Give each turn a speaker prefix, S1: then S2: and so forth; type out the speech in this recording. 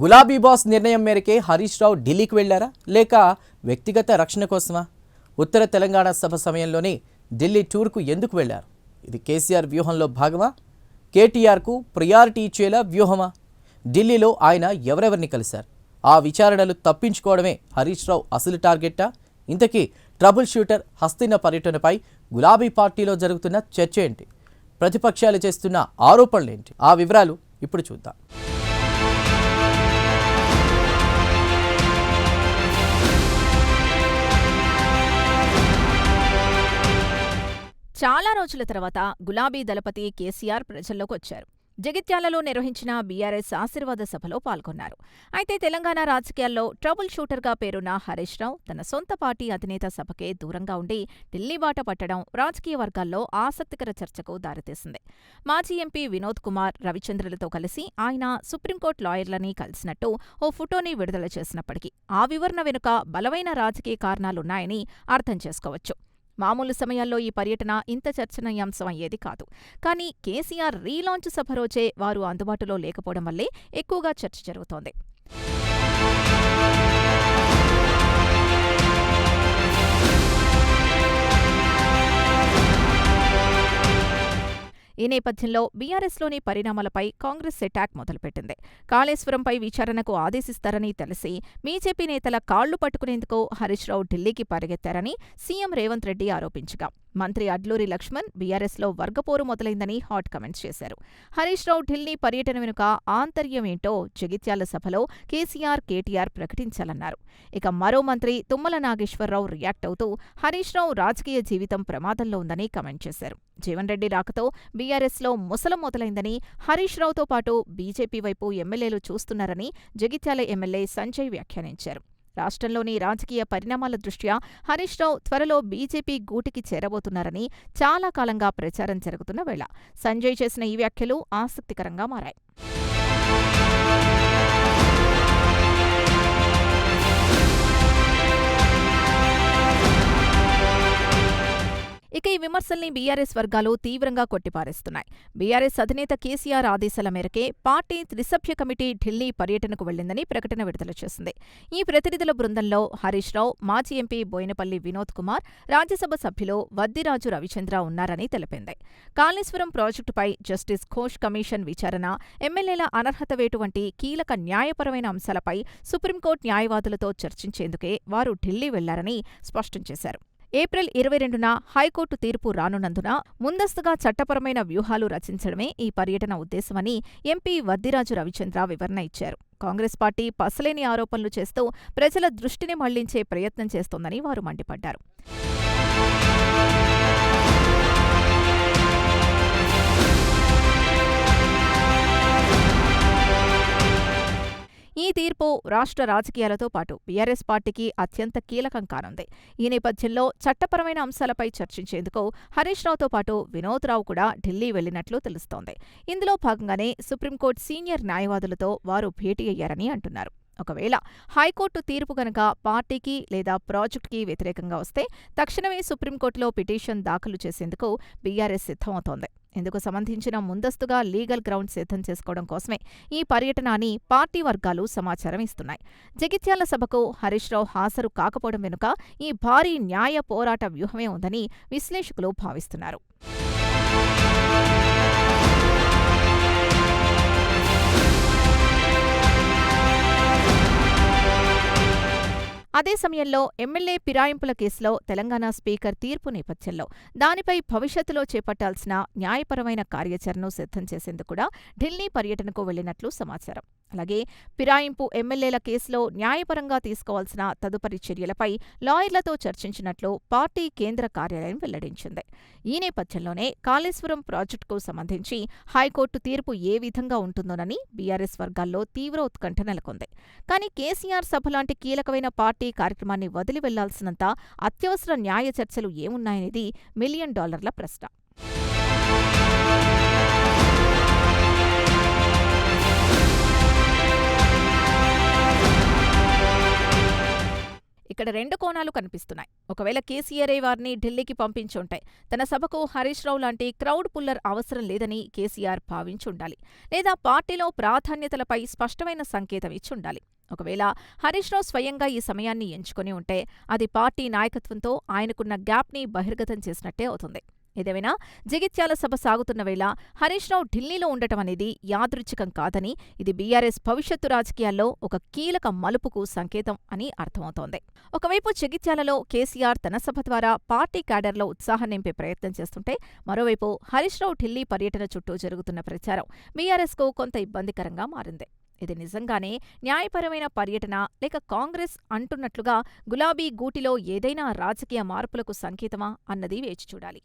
S1: గులాబీ బాస్ నిర్ణయం మేరకే హరీష్ రావు ఢిల్లీకి వెళ్లారా లేక వ్యక్తిగత రక్షణ కోసమా? ఉత్తర తెలంగాణ సభ సమయంలోనే ఢిల్లీ టూర్కు ఎందుకు వెళ్లారు? ఇది కేసీఆర్ వ్యూహంలో భాగమా? కేటీఆర్కు ప్రయారిటీ ఇచ్చేలా వ్యూహమా? ఢిల్లీలో ఆయన ఎవరెవరిని కలిశారు? ఆ విచారణలు తప్పించుకోవడమే హరీష్ రావు అసలు టార్గెట్టా? ఇంతకీ ట్రబుల్ షూటర్ హస్తిన పర్యటనపై గులాబీ పార్టీలో జరుగుతున్న చర్చ ఏంటి? ప్రతిపక్షాలు చేస్తున్న ఆరోపణలేంటి? ఆ వివరాలు ఇప్పుడు చూద్దాం.
S2: చాలా రోజుల తర్వాత గులాబీ దళపతి కేసీఆర్ ప్రజల్లోకి వచ్చారు. జగిత్యాలలో నిర్వహించిన బీఆర్ఎస్ ఆశీర్వాద సభలో పాల్గొన్నారు. అయితే తెలంగాణ రాజకీయాల్లో ట్రబుల్ షూటర్గా పేరున్న హరీష్ రావు తన సొంత పార్టీ అధినేత సభకే దూరంగా ఉండి ఢిల్లీ బాట పట్టడం రాజకీయ వర్గాల్లో ఆసక్తికర చర్చకు దారితీసింది. మాజీ ఎంపీ వినోద్ కుమార్, రవిచంద్రలతో కలిసి ఆయన సుప్రీంకోర్టు లాయర్లని కలిసినట్టు ఓ ఫోటోని విడుదల చేసినప్పటికీ ఆ వివరణ వెనుక బలమైన రాజకీయ కారణాలున్నాయని అర్థం చేసుకోవచ్చు. మామూలు సమయాల్లో ఈ పర్యటన ఇంత చర్చనీయాంశం అయ్యేది కాదు. కానీ కేసీఆర్ రీలాంచ్ సభ రోజే వారు అందుబాటులో లేకపోవడం వల్లే ఎక్కువగా చర్చ జరుగుతోంది. ఈ నేపథ్యంలో బీఆర్ఎస్లోని పరిణామాలపై కాంగ్రెస్ అటాక్ మొదలుపెట్టింది. కాళేశ్వరంపై విచారణకు ఆదేశిస్తారని తెలిసి బీజేపీ నేతల కాళ్లు పట్టుకునేందుకు హరీష్ రావు ఢిల్లీకి పరిగెత్తారని సీఎం రేవంత్ రెడ్డి ఆరోపించగా, మంత్రి అడ్లూరి లక్ష్మణ్ బీఆర్ఎస్లో వర్గపోరు మొదలైందని హాట్ కమెంట్స్ చేశారు. హరీష్ రావు ఢిల్లీ పర్యటన వెనుక ఆంతర్యమేంటో జగిత్యాల సభలో కేసీఆర్, కేటీఆర్ ప్రకటించాలన్నారు. ఇక మరో మంత్రి తుమ్మల నాగేశ్వరరావు రియాక్ట్ అవుతూ హరీష్ రావు రాజకీయ జీవితం ప్రమాదంలో ఉందని కమెంట్ చేశారు. జీవన్ రెడ్డి రాకతో బీఆర్ఎస్లో ముసలం మొదలైందని, హరీష్ రావుతో పాటు బీజేపీ వైపు ఎమ్మెల్యేలు చూస్తున్నారని జగిత్యాల ఎమ్మెల్యే సంజయ్ వ్యాఖ్యానించారు. రాష్ట్రంలోని రాజకీయ పరిణామాల దృష్ట్యా హరీష్ రావు త్వరలో బీజేపీ గూటికి చేరబోతున్నారని చాలా కాలంగా ప్రచారం జరుగుతున్న వేళ సంజయ్ చేసిన ఈ వ్యాఖ్యలు ఆసక్తికరంగా మారాయి. ఇక ఈ విమర్శల్ని బీఆర్ఎస్ వర్గాలు తీవ్రంగా కొట్టిపారేస్తున్నాయి. బీఆర్ఎస్ అధినేత కేసీఆర్ ఆదేశాల మేరకే పార్టీ త్రిసభ్య కమిటీ ఢిల్లీ పర్యటనకు వెళ్లిందని ప్రకటన విడుదల చేసింది. ఈ ప్రతినిధుల బృందంలో హరీష్ రావు, మాజీ ఎంపీ బోయినపల్లి వినోద్ కుమార్, రాజ్యసభ సభ్యులు వద్దిరాజు రవిచంద్ర ఉన్నారని తెలిపింది. కాళేశ్వరం ప్రాజెక్టుపై జస్టిస్ ఘోష్ కమిషన్ విచారణ, ఎమ్మెల్యేల అనర్హత వేటు వంటి కీలక న్యాయపరమైన అంశాలపై సుప్రీంకోర్టు న్యాయవాదులతో చర్చించేందుకే వారు ఢిల్లీ వెళ్లారని స్పష్టం చేశారు. ఏప్రిల్ 22న హైకోర్టు తీర్పు రానున్నందున ముందస్తుగా చట్టపరమైన వ్యూహాలు రచించడమే ఈ పర్యటన ఉద్దేశమని ఎంపీ వద్దిరాజు రవిచంద్ర వివరణ ఇచ్చారు. కాంగ్రెస్ పార్టీ పసలేని ఆరోపణలు చేస్తూ ప్రజల దృష్టిని మళ్లించే ప్రయత్నం చేస్తోందని వారు మండిపడ్డారు. ఈ తీర్పు రాష్ట్ర రాజకీయాలతో పాటు బీఆర్ఎస్ పార్టీకి అత్యంత కీలకం కానుంది. ఈ నేపథ్యంలో చట్టపరమైన అంశాలపై చర్చించేందుకు హరీష్ రావుతో పాటు వినోద్ రావు కూడా ఢిల్లీ వెళ్లినట్లు తెలుస్తోంది. ఇందులో భాగంగానే సుప్రీంకోర్టు సీనియర్ న్యాయవాదులతో వారు భేటీ అయ్యారని అంటున్నారు. ఒకవేళ హైకోర్టు తీర్పు గనక పార్టీకి లేదా ప్రాజెక్టుకి వ్యతిరేకంగా వస్తే తక్షణమే సుప్రీంకోర్టులో పిటిషన్ దాఖలు చేసేందుకు బీఆర్ఎస్ సిద్ధమవుతోంది. ఇందుకు సంబంధించిన ముందస్తుగా లీగల్ గ్రౌండ్ సిద్ధం చేసుకోవడం కోసమే ఈ పర్యటన అని పార్టీ వర్గాలు సమాచారం ఇస్తున్నాయి. జగిత్యాల సభకు హరీష్ రావు హాజరు కాకపోవడం వెనుక ఈ భారీ న్యాయ పోరాట వ్యూహమే ఉందని విశ్లేషకులు భావిస్తున్నారు. అదే సమయంలో ఎమ్మెల్యే ఫిరాయింపుల కేసులో తెలంగాణ స్పీకర్ తీర్పు నేపథ్యంలో దానిపై భవిష్యత్తులో చేపట్టాల్సిన న్యాయపరమైన కార్యాచరణను సిద్ధం చేసేందుకు కూడా ఢిల్లీ పర్యటనకు వెళ్లినట్లు సమాచారం. అలాగే ఫిరాయింపు ఎమ్మెల్యేల కేసులో న్యాయపరంగా తీసుకోవాల్సిన తదుపరి చర్యలపై లాయర్లతో చర్చించినట్లు పార్టీ కేంద్ర కార్యాలయం వెల్లడించింది. ఈ నేపథ్యంలోనే కాళేశ్వరం ప్రాజెక్టుకు సంబంధించి హైకోర్టు తీర్పు ఏ విధంగా ఉంటుందోనని బీఆర్ఎస్ వర్గాల్లో తీవ్ర ఉత్కంఠ నెలకొంది. కానీ కేసీఆర్ సభ లాంటి కీలకమైన పార్టీ కార్యక్రమాన్ని వదిలి వెళ్లాల్సినంత అత్యవసర న్యాయ చర్చలు ఏమున్నాయనేది $1 మిలియన్ ప్రశ్న. ఇక్కడ 2 కోణాలు కనిపిస్తున్నాయి. ఒకవేళ కేసీఆరే వారిని ఢిల్లీకి పంపించుంటే తన సభకు హరీష్ రావు లాంటి క్రౌడ్ పుల్లర్ అవసరం లేదని కేసీఆర్ భావించుండాలి. లేదా పార్టీలో ప్రాధాన్యతలపై స్పష్టమైన సంకేతం ఇచ్చుండాలి. ఒకవేళ హరీష్ రావు స్వయంగా ఈ సమయాన్ని ఎంచుకొని ఉంటే అది పార్టీ నాయకత్వంతో ఆయనకున్న గ్యాప్ని బహిర్గతం చేసినట్టే అవుతుంది. ఏదేమైనా జగిత్యాల సభ సాగుతున్న వేళ హరీష్ రావు ఢిల్లీలో ఉండటం అనేది యాదృచ్ఛికం కాదని, ఇది బీఆర్ఎస్ భవిష్యత్తు రాజకీయాల్లో ఒక కీలక మలుపుకు సంకేతం అని అర్థమవుతోంది. ఒకవైపు జగిత్యాలలో కేసీఆర్ తన సభ ద్వారా పార్టీ క్యాడర్లో ఉత్సాహం నింపే ప్రయత్నం చేస్తుంటే, మరోవైపు హరీష్ రావు ఢిల్లీ పర్యటన చుట్టూ జరుగుతున్న ప్రచారం బీఆర్ఎస్కు కొంత ఇబ్బందికరంగా మారింది. ఇది నిజంగానే న్యాయపరమైన పర్యటన లేక కాంగ్రెస్ అంటున్నట్లుగా గులాబీ గూటిలో ఏదైనా రాజకీయ మార్పులకు సంకేతమా అన్నది వేచి చూడాలి.